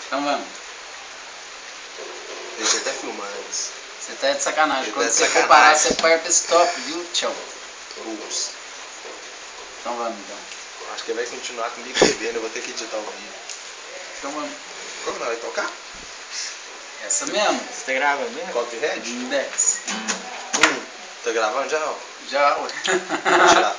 Então vamos. Deixa eu até filmar isso. Você tá de sacanagem. Quando Tá de você for sacanagem. parar, você aperta stop, viu? Tchau. Ups. Então vamos então. Acho que vai continuar comigo bebendo, eu vou ter que editar o vídeo. Então vamos. Como não vai tocar? Essa mesmo. Você tá gravando mesmo? Copyhead? Desce. Tá gravando já? Ó. Já, ué. Vou tirar.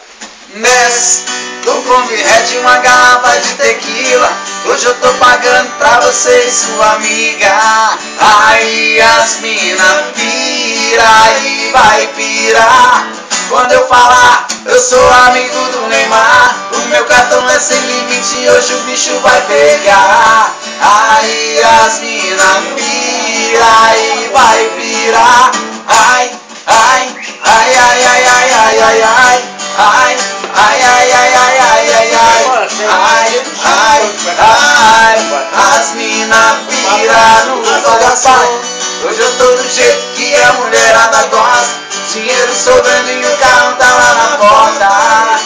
Desce do Copyhead uma garrafa de tequila. Hoje eu tô pagando pra você e sua amiga. Aí as mina pira e vai pirar. Quando eu falar, eu sou amigo do Neymar. O meu cartão é sem limite, hoje o bicho vai pegar. Aí as mina pira e vai pirar. Ai, ai, ai, ai, ai, ai, ai, ai, ai. Ai, ai, ai, ai, ai, ai, ai, ai. Ai, ai, ai. As mina pira no coração. Hoje eu tô do jeito que a mulherada gosta. Dinheiro sobrando e o carro tá lá na porta.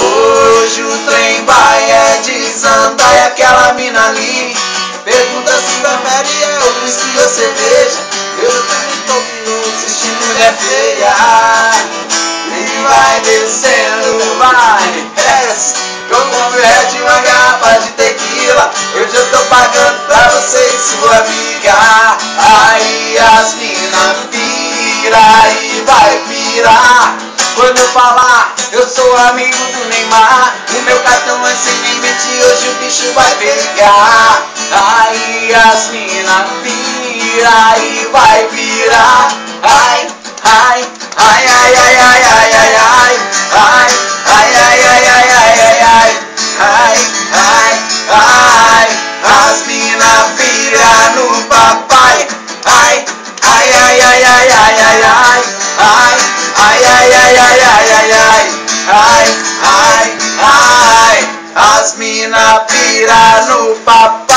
Hoje o trem vai desandar e aquela mina ali pergunta se prefere eu whisky ou cerveja. Eu também tô piloto, assistindo mulher feia. E vai descendo, vai, desce. Com de uma garrafa de tequila. Hoje eu tô pagando pra você e sua amiga. Aí as mina pira e vai pirar. Quando eu falar, eu sou amigo do Neymar. O meu cartão é sem limite, hoje o bicho vai pegar. Aí as mina pira e vai pirar. Ai, ai, ai, ai, ai, ai, ai, ai, ai. Ai, ai, ai, ai, ai, ai, ai, ai. Ai, ai, ai. As mina pira no papai. Ai, ai, ai, ai, ai, ai, ai, ai. Ai, ai, ai, ai, ai, ai, ai, ai. Ai, ai, ai. As mina pira no papai.